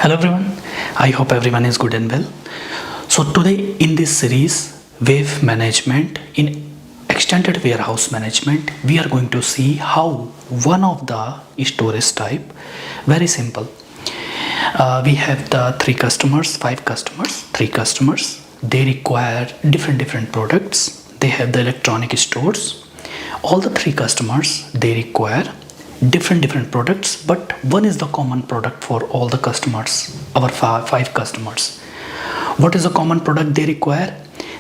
Hello everyone, I hope everyone is good and well. So today in this series wave management in extended warehouse management, we are going to see how one of the storage type, very simple. We have the three customers, they require different products. They have the electronic stores. All the three customers, they require different products, but one is the common product for all the customers, our five customers. What is the common product they require?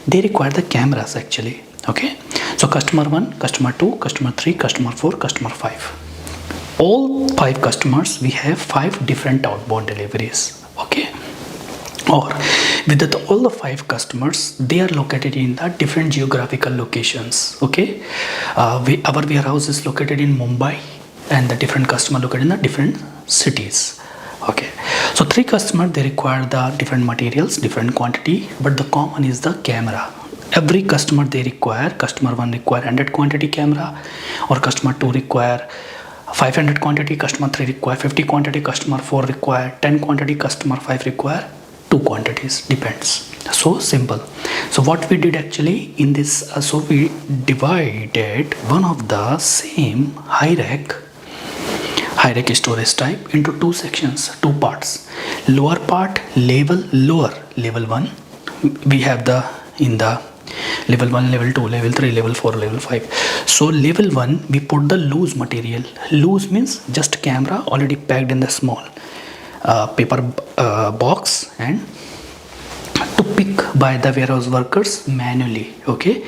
They require the cameras actually. Okay, so customer 1, customer 2, customer 3, customer 4, customer 5, all 5 customers, we have 5 different outbound deliveries. Okay, or with all the 5 customers, they are located in the different geographical locations. Okay, our warehouse is located in Mumbai and the different customer located in the different cities. Okay, so 3 customers, they require the different materials, different quantity, but the common is the camera. Every customer they require, customer 1 require 100 quantity camera, or customer 2 require 500 quantity, customer 3 require 50 quantity, customer 4 require 10 quantity, customer 5 require 2 quantities, depends. So simple. So what we did actually in this, so we divided one of the same high rack storage type into 2 sections, 2 parts. Lower part, level 1, we have the in the level 1, level 2, level 3, level 4, level 5. So level 1, we put the loose material. Loose means just camera already packed in the small paper box and to pick by the warehouse workers manually. Okay,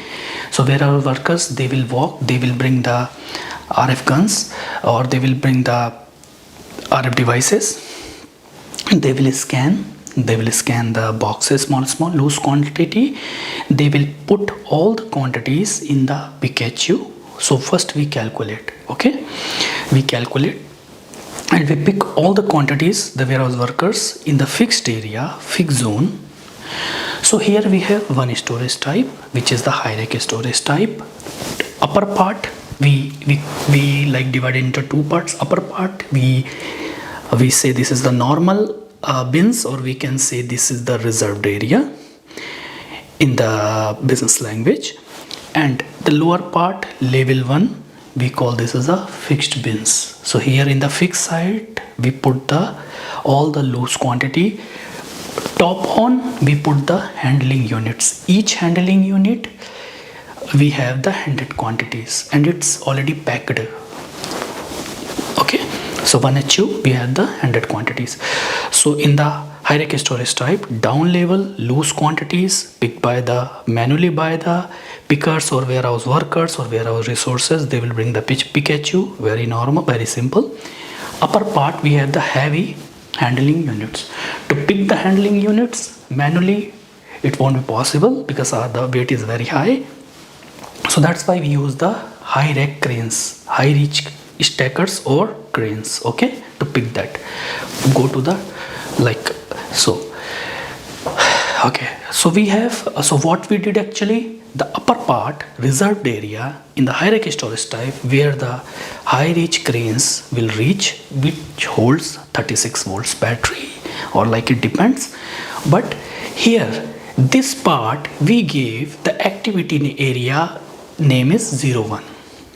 so warehouse workers, they will walk, they will bring the RF guns, or they will bring the RF devices, they will scan the boxes, small loose quantity. They will put all the quantities in the PKHU. So first we calculate. Okay, we calculate and we pick all the quantities, the warehouse workers, in the fixed area, fixed zone. So here we have one storage type, which is the high rack storage type. Upper part we like divide into 2 parts. Upper part we say this is the normal bins, or we can say this is the reserved area in the business language. And the lower part, level 1, we call this as a fixed bins. So here in the fixed side we put all the loose quantity. Top on we put the handling units. Each handling unit we have the 100 quantities and it's already packed. Okay, so 1 HU we have the 100 quantities. So in the high rack storage type, down level loose quantities picked manually by the pickers or warehouse workers or warehouse resources. They will bring the PKHU, very normal, very simple. Upper part we have the heavy handling units. To pick the handling units manually, it won't be possible because the weight is very high. So that's why we use the high rack cranes, high reach stackers or cranes. Okay, to pick that. Go to the like so. Okay, so we have so what we did actually, the upper part reserved area in the high rack storage type where the high reach cranes will reach, which holds 36 volts battery, or like it depends. But here this part we gave the activity area name is 01.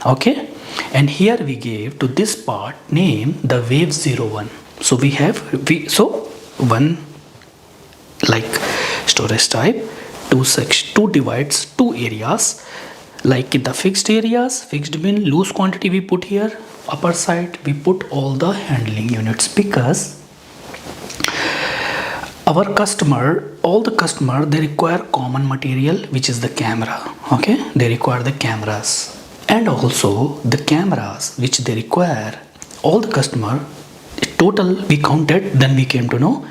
Okay, and here we gave to this part name the wave 01. So we have so one like storage type, 2 divides 2 areas. Like in the fixed areas, fixed bin, loose quantity we put here. Upper side we put all the handling units, because our all the customer, they require common material, which is the camera. Okay, they require the cameras, and also the cameras which they require, all the customer total we counted, then we came to know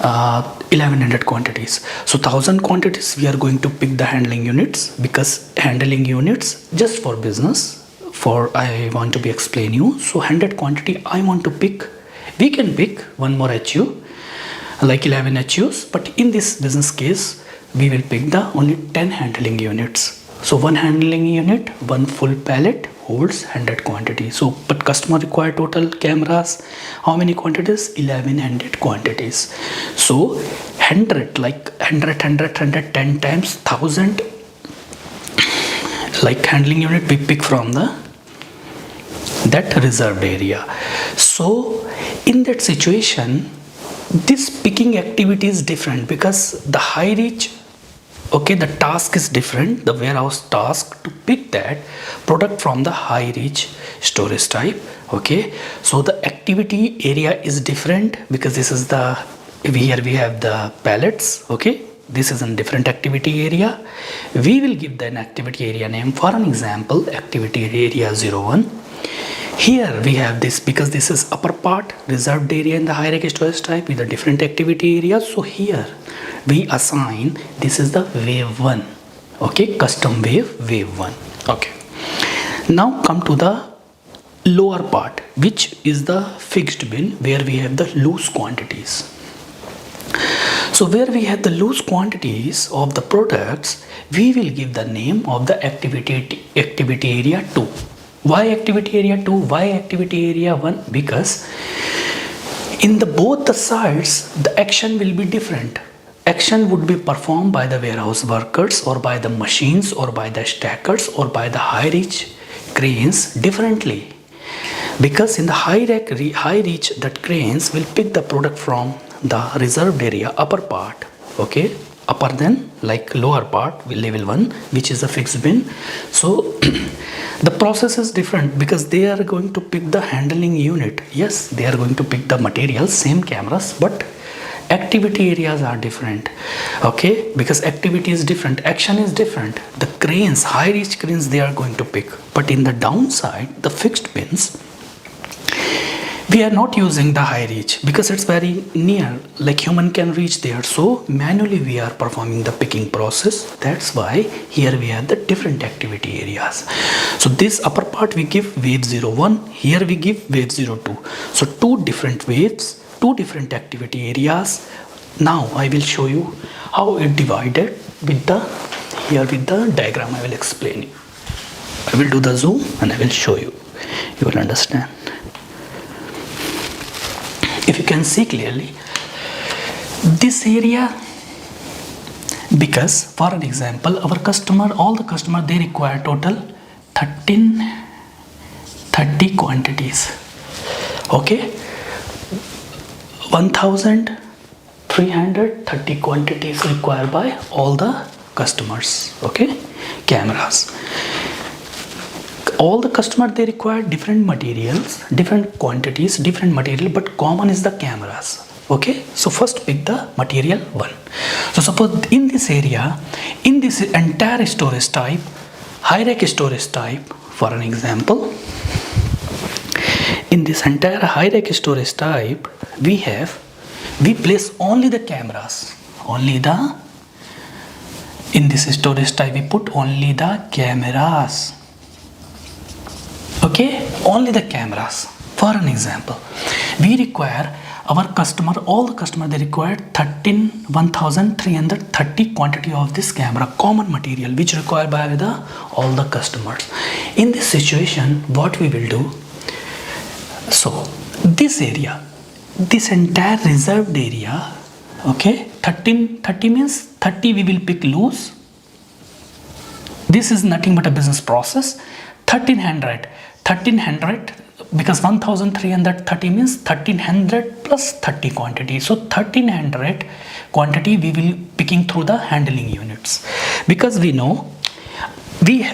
1100 quantities. So 1000 quantities we are going to pick the handling units, because handling units just for business, for I want to be explain you. So 100 quantity I want to pick, we can pick one more HU like 11 HUs, but in this business case we will pick the only 10 handling units So one handling unit, one full pallet holds 100 quantity. So but customer require total cameras, how many quantities? 1100 quantities. So 100, like 100 10 times 1000, like handling unit we pick from the that reserved area. So in that situation, this picking activity is different because the high reach, okay, the task is different, the warehouse task to pick that product from the high reach storage type. Okay, so the activity area is different because this is the, here we have the pallets. Okay, this is a different activity area. We will give an activity area name. For an example, activity area 01. Here we have this because this is upper part reserved area in the hierarchy storage type with a different activity area. So here we assign this is the wave 1. Okay, custom wave 1. Okay, now come to the lower part, which is the fixed bin where we have the loose quantities. So where we have the loose quantities of the products, we will give the name of the activity area 2. Why activity area 2? Why activity area 1? Because in the both the sides the action will be different. Action would be performed by the warehouse workers or by the machines or by the stackers or by the high reach cranes differently. Because in the high reach that cranes will pick the product from the reserved area upper part. Okay, upper than like lower part level 1, which is a fixed bin. So the process is different because they are going to pick the handling unit. Yes, they are going to pick the material, same cameras, but activity areas are different. Okay, because activity is different, action is different. The cranes, high reach cranes, they are going to pick, but in the downside the fixed bins, we are not using the high reach because it's very near, like human can reach there. So manually we are performing the picking process. That's why here we have the different activity areas. So this upper part we give wave 01, here we give wave 02. So two different waves, two different activity areas. Now I will show you how it divided with the, here with the diagram I will explain you. I will do the zoom and I will show you. You will understand. If you can see clearly, this area, because for an example, our customer, all the customer, they require total 30 quantities. Okay, 1330 quantities required by all the customers. Okay, cameras. All the customer, they require different materials, different quantities, different material, but common is the cameras. Okay, so first pick the material 1. So suppose in this area, in this entire storage type, hierarchy storage type, for an example, in this entire hierarchy storage type, we place only the cameras, in this storage type we put only the cameras. Okay, only the cameras. For an example, we require our customer, all the customer, they require 1330 quantity of this camera, common material, which required by all the customers. In this situation, what we will do, so this area, this entire reserved area, okay, 30 means 30 we will pick loose. This is nothing but a business process. 1300 because 1330 means 1300 plus 30 quantity. So 1300 quantity we will picking through the handling units, because we know we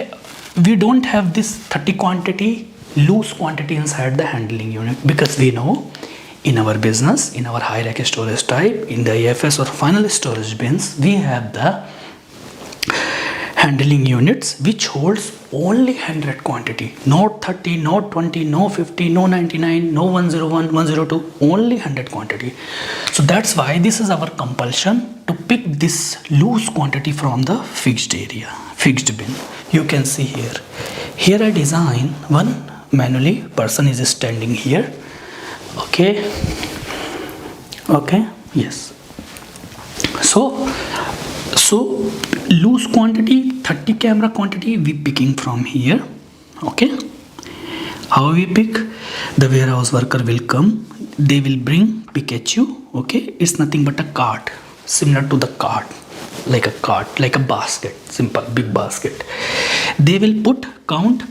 don't have this 30 quantity loose quantity inside the handling unit, because we know in our business, in our hierarchy storage type, in the AFS or final storage bins, we have the handling units which holds only 100 quantity, not 30, not 20, no 50, no 99, no 101, 102, only 100 quantity. So that's why this is our compulsion to pick this loose quantity from the fixed area, fixed bin. You can see here I design one manually, person is standing here. Okay, yes. So Loose quantity, 30 camera quantity we picking from here. Okay, how we pick? The warehouse worker will come, they will bring Pikachu. Okay, it's nothing but a cart, similar to the cart, like a basket, simple big basket. They will put count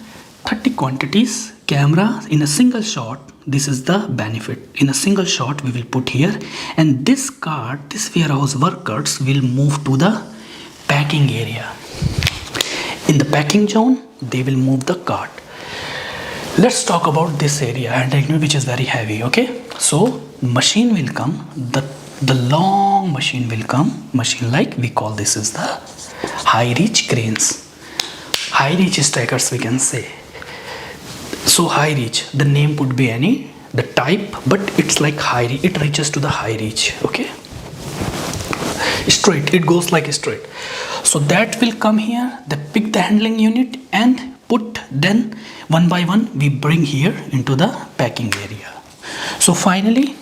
30 quantities camera in a single shot. This is the benefit. In a single shot we will put here, and this cart, this warehouse workers will move to the packing area. In the packing zone they will move the cart. Let's talk about this area and which is very heavy. Okay, so machine will come, the long machine will come, machine like we call this is the high reach cranes, high reach stackers we can say. So high reach, the name would be any the type, but it's like high reach, it reaches to the high reach. Okay, straight, it goes like straight. So that will come here, they pick the handling unit and put, then one by one we bring here into the packing area. So finally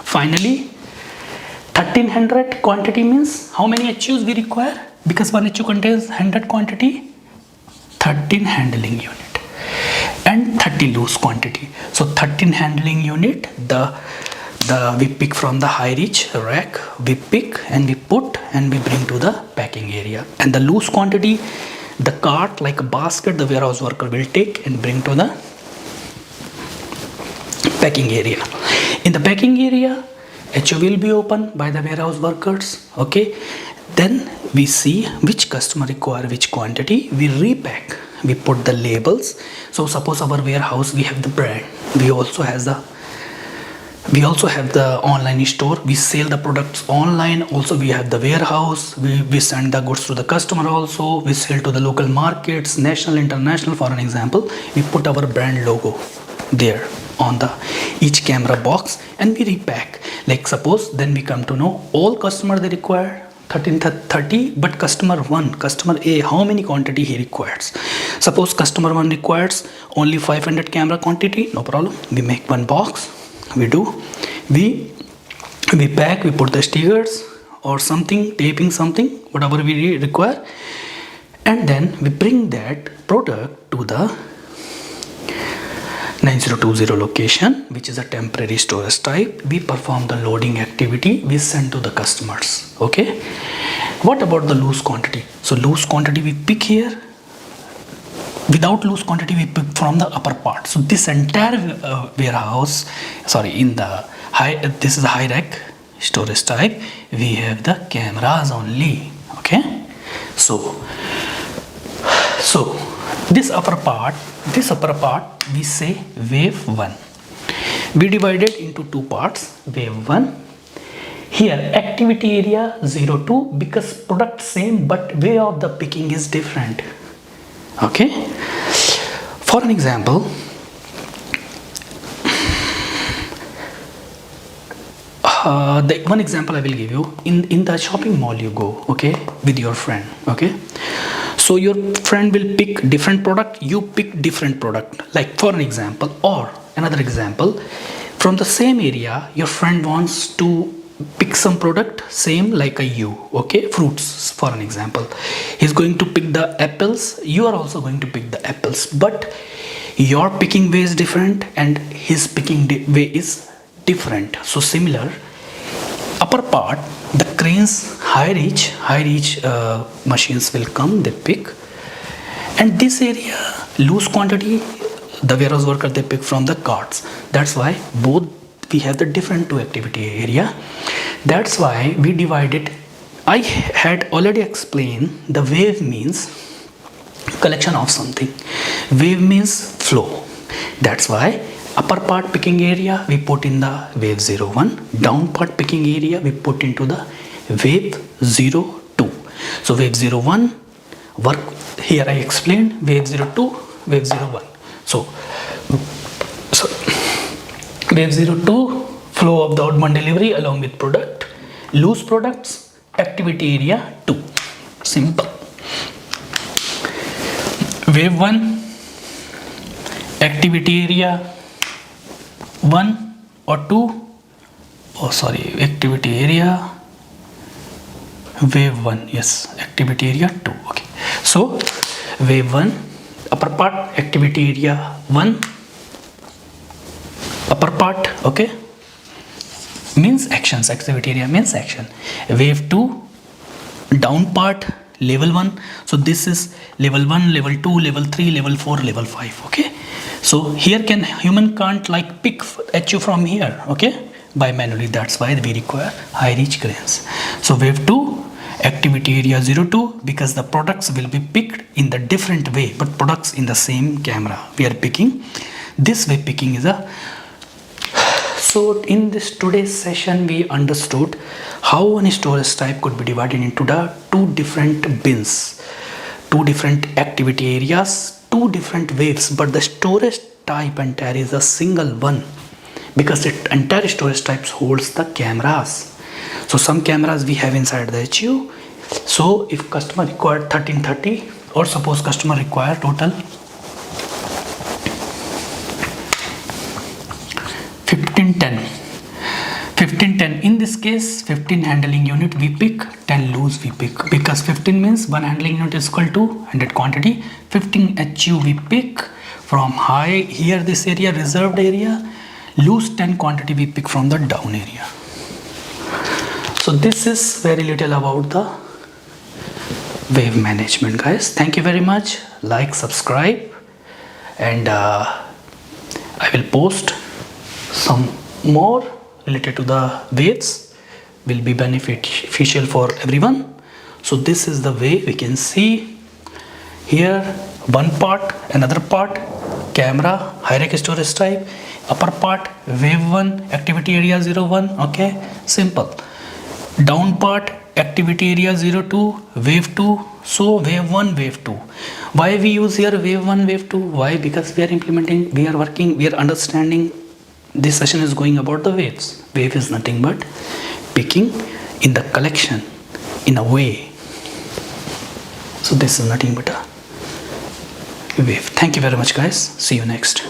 1300 quantity means how many HUs we require, because one HU contains 100 quantity, 13 handling unit and 30 loose quantity. So 13 handling unit, the we pick from the high reach rack, we pick and we put and we bring to the packing area. And the loose quantity, the cart like a basket, the warehouse worker will take and bring to the packing area. In the packing area, HO will be opened by the warehouse workers. Okay, then we see which customer require which quantity, we repack, we put the labels. So suppose our warehouse, we have the brand, we also have the online store, we sell the products online, also we have the warehouse, we send the goods to the customer, also we sell to the local markets, national, international. For an example, we put our brand logo there on the each camera box and we repack. Like suppose then we come to know all customer they require 1330, but customer A, how many quantity he requires. Suppose customer 1 requires only 500 camera quantity, no problem, we make one box, we pack, we put the stickers or something, taping something, whatever we require, and then we bring that product to the 9020 location, which is a temporary storage type. We perform the loading activity, we send to the customers. Okay, what about the loose quantity? So loose quantity we pick here, without loose quantity we pick from the upper part. So this entire warehouse, in the high, this is a high rack storage type, we have the cameras only. Okay, so this upper part we say wave 1. We divided into two parts. Wave 1, here activity area 02, because product same but way of the picking is different. Okay, for an example, the one example I will give you, in the shopping mall you go, okay, with your friend. Okay, so your friend will pick different product, you pick different product. Like for an example, or another example, from the same area your friend wants to pick some product same like a you, okay, fruits for an example, he's going to pick the apples, you are also going to pick the apples, but your picking way is different and his picking way is different. So similar, upper part, the cranes high reach machines will come, they pick, and this area loose quantity, the warehouse worker they pick from the carts. That's why both we have the different two activity area. That's why we divided. I had already explained the wave means collection of something, wave means flow. That's why upper part picking area we put in the wave 01, down part picking area we put into the wave 02. So wave 01 work, here I explained wave 02, wave 01. So wave 02, flow of the outbound delivery along with product, loose products, activity area 2. Simple. Wave 1, activity area 1 or 2, activity area wave 1, yes, activity area 2. Okay, so wave 1, upper part, activity area 1, upper part, okay, means actions, activity area means action. Wave 2, down part, level 1. So this is level 1, level 2, level 3, level 4, level 5. Okay, so here human can't like pick HU from here, okay, by manually. That's why we require high reach cranes. So wave 2, activity area 02, because the products will be picked in the different way, but products in the same camera we are picking. This way picking is a. So in this today's session we understood how one storage type could be divided into the two different bins, two different activity areas, two different waves, but the storage type entire is a single one, because the entire storage types holds the cameras. So some cameras we have inside the HU. So if customer required 1330, or suppose customer require total 1510, in this case 15 handling unit we pick, 10 loose we pick, because 15 means one handling unit is equal to 100 quantity. 15 HU we pick from high, here this area reserved area, loose 10 quantity we pick from the down area. So this is very little about the wave management, guys. Thank you very much. Like, subscribe, and I will post some more related to the waves, will be beneficial for everyone. So this is the way we can see here, one part, another part, camera, hierarchy storage type, upper part, wave 1, activity area 01. Okay, simple. Down part, activity area 02, wave 2. So wave 1, wave 2. Why we use here wave 1, wave 2? Why? Because we are implementing, we are working, we are understanding. This session is going about the waves. Wave is nothing but picking in the collection in a way. So this is nothing but a wave. Thank you very much, guys. See you next.